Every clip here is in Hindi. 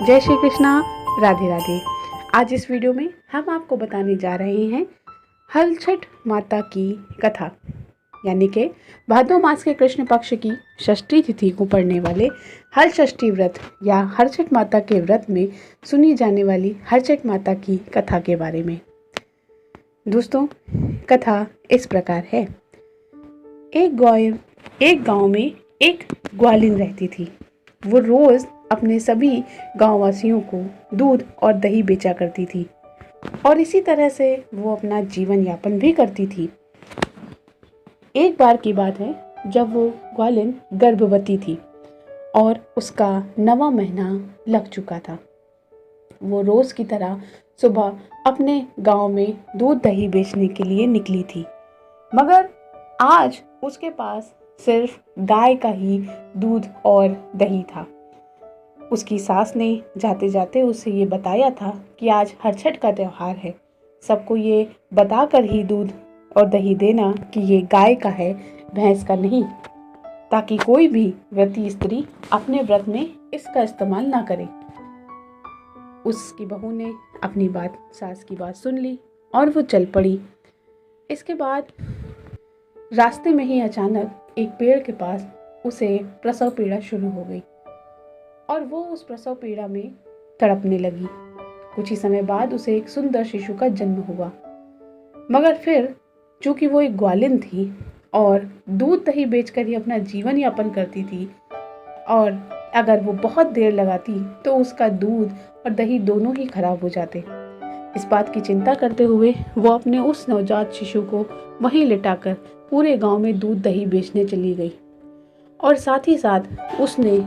जय श्री कृष्णा, राधे राधे। आज इस वीडियो में हम आपको बताने जा रहे हैं हलछठ माता की कथा, यानी कि भादो मास के कृष्ण पक्ष की षष्ठी तिथि को पड़ने वाले हलषष्ठी व्रत या हलछठ माता के व्रत में सुनी जाने वाली हलछठ माता की कथा के बारे में। दोस्तों, कथा इस प्रकार है। एक गांव में एक ग्वालिन रहती थी। वो रोज अपने सभी गांववासियों को दूध और दही बेचा करती थी और इसी तरह से वो अपना जीवन यापन भी करती थी। एक बार की बात है जब वो ग्वालिन गर्भवती थी और उसका 9वां महीना लग चुका था। वो रोज की तरह सुबह अपने गांव में दूध दही बेचने के लिए निकली थी, मगर आज उसके पास सिर्फ गाय का ही दूध और दही था। उसकी सास ने जाते जाते उसे ये बताया था कि आज हलछठ का त्योहार है, सबको ये बताकर ही दूध और दही देना कि ये गाय का है, भैंस का नहीं, ताकि कोई भी व्रती स्त्री अपने व्रत में इसका इस्तेमाल ना करे। उसकी बहू ने अपनी बात, सास की बात सुन ली और वो चल पड़ी। इसके बाद रास्ते में ही अचानक एक पेड़ के पास उसे प्रसव पीड़ा शुरू हो गई और वो उस प्रसव पीड़ा में तड़पने लगी। कुछ ही समय बाद उसे एक सुंदर शिशु का जन्म हुआ, मगर फिर चूंकि वो एक ग्वालिन थी और दूध दही बेचकर ही अपना जीवन यापन करती थी और अगर वो बहुत देर लगाती तो उसका दूध और दही दोनों ही खराब हो जाते। इस बात की चिंता करते हुए वो अपने उस नवजात शिशु को वहीं लिटाकर पूरे गांव में दूध दही बेचने चली गई और साथ ही साथ उसने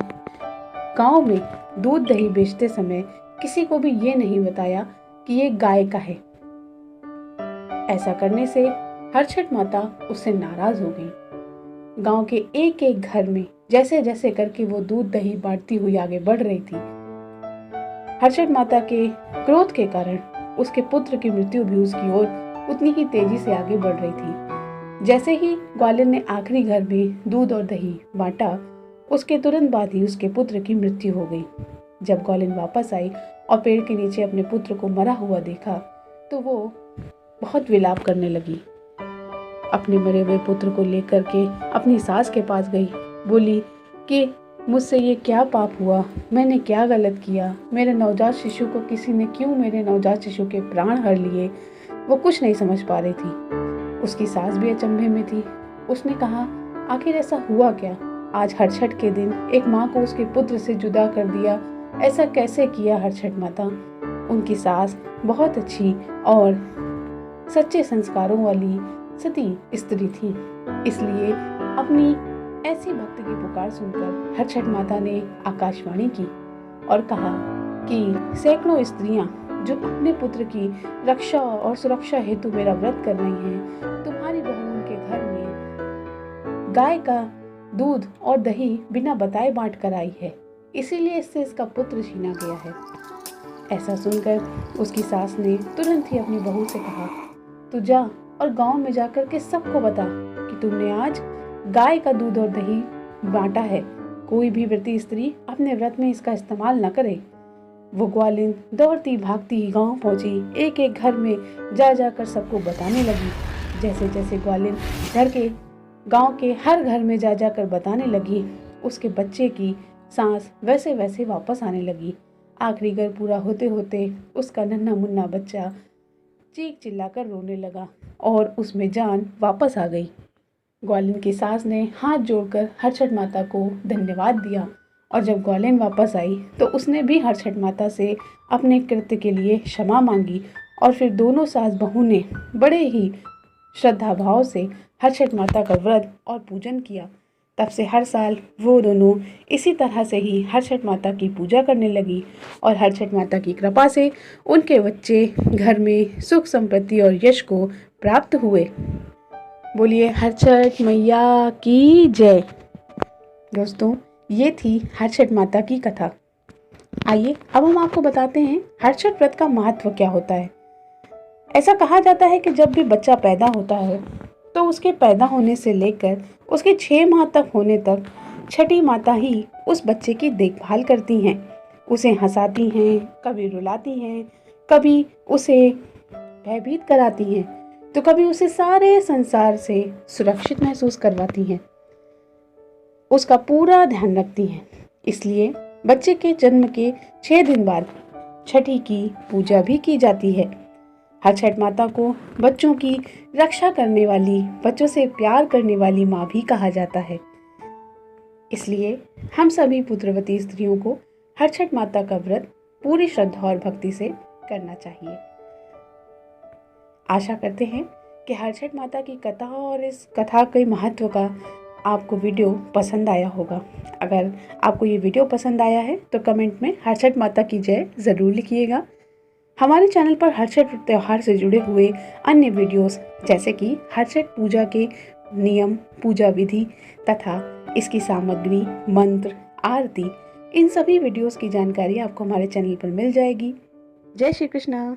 गांव में दूध दही बेचते समय किसी को भी ये नहीं बताया कि ये गाय का है। ऐसा करने से हलछठ माता उससे नाराज हो गई। गांव के एक एक घर में जैसे जैसे करके वो दूध दही बांटती हुई आगे बढ़ रही थी। हलछठ माता के क्रोध के कारण उसके पुत्र की मृत्यु भी उसकी ओर उतनी ही तेजी से आगे बढ़ रही थी। जैसे ही ग्वालिन ने आखिरी घर में दूध और दही बांटा, उसके तुरंत बाद ही उसके पुत्र की मृत्यु हो गई। जब ग्वालिन वापस आई और पेड़ के नीचे अपने पुत्र को मरा हुआ देखा तो वो बहुत विलाप करने लगी। अपने मरे हुए पुत्र को लेकर के अपनी सास के पास गई, बोली कि मुझसे ये क्या पाप हुआ, मैंने क्या गलत किया, मेरे नवजात शिशु को किसी ने क्यों मेरे नवजात शिशु के प्राण हर लिए। वो कुछ नहीं समझ पा रही थी। उसकी सास भी अचंभे में थी। उसने कहा, आखिर ऐसा हुआ क्या? आज हलछठ के दिन एक माँ को उसके पुत्र से जुदा कर दिया, ऐसा कैसे किया हलछठ माता? उनकी सास बहुत अच्छी और सच्चे संस्कारों वाली सती स्त्री थी, इसलिए अपनी ऐसी भक्त की पुकार सुनकर हलछठ माता ने आकाशवाणी की और कहा कि सैकड़ों स्त्रियां जो अपने पुत्र की रक्षा और सुरक्षा हेतु मेरा व्रत कर रही हैं, तुम्हारी बहू के घर में गाय का दूध और दही बिना बताए बांट कर आई है, इसीलिए इससे इसका पुत्र छीना गया है। ऐसा सुनकर उसकी सास ने तुरंत ही अपनी बहू से कहा, तू जा और गांव में जाकर के सबको बता कि तुमने आज गाय का दूध और दही बांटा है। कोई भी व्रती स्त्री अपने व्रत में इसका इस्तेमाल न करे। वो ग्वालिन दौड़ती भागती गांव पहुंची, एक एक घर में जा जाकर सबको बताने लगी। जैसे जैसे ग्वालिन गांव के हर घर में जा जाकर बताने लगी, उसके बच्चे की सांस वैसे वैसे वापस आने लगी। आखिरी घर पूरा होते होते उसका नन्हा मुन्ना बच्चा चीख चिल्लाकर रोने लगा और उसमें जान वापस आ गई। ग्वालिन की सास ने हाथ जोड़कर हलछठ माता को धन्यवाद दिया और जब ग्वालिन वापस आई तो उसने भी हलछठ माता से अपने कृत्य के लिए क्षमा मांगी और फिर दोनों सास बहू ने बड़े ही श्रद्धा भाव से हलछठ माता का व्रत और पूजन किया। तब से हर साल वो दोनों इसी तरह से ही हलछठ माता की पूजा करने लगी और हलछठ माता की कृपा से उनके बच्चे घर में सुख संपत्ति और यश को प्राप्त हुए। बोलिए हलछठ मैया की जय। दोस्तों, ये थी हलछठ माता की कथा। आइए अब हम आपको बताते हैं हलछठ व्रत का महत्व क्या होता है। ऐसा कहा जाता है कि जब भी बच्चा पैदा होता है तो उसके पैदा होने से लेकर उसके 6 माह तक होने तक छठी माता ही उस बच्चे की देखभाल करती हैं। उसे हंसाती हैं, कभी रुलाती हैं, कभी उसे भयभीत कराती हैं, तो कभी उसे सारे संसार से सुरक्षित महसूस करवाती हैं, उसका पूरा ध्यान रखती हैं। इसलिए बच्चे के जन्म के 6 दिन बाद छठी की पूजा भी की जाती है। हर छठ माता को बच्चों की रक्षा करने वाली, बच्चों से प्यार करने वाली माँ भी कहा जाता है। इसलिए हम सभी पुत्रवती स्त्रियों को हर छठ माता का व्रत पूरी श्रद्धा और भक्ति से करना चाहिए। आशा करते हैं कि हर छठ माता की कथा और इस कथा के महत्व का आपको वीडियो पसंद आया होगा। अगर आपको ये वीडियो पसंद आया है तो कमेंट में हर छठ माता की जय ज़रूर लिखिएगा। हमारे चैनल पर हर छठ त्यौहार से जुड़े हुए अन्य वीडियोस जैसे कि हर छठ पूजा के नियम, पूजा विधि तथा इसकी सामग्री, मंत्र, आरती, इन सभी वीडियोस की जानकारी आपको हमारे चैनल पर मिल जाएगी। जय श्री कृष्णा।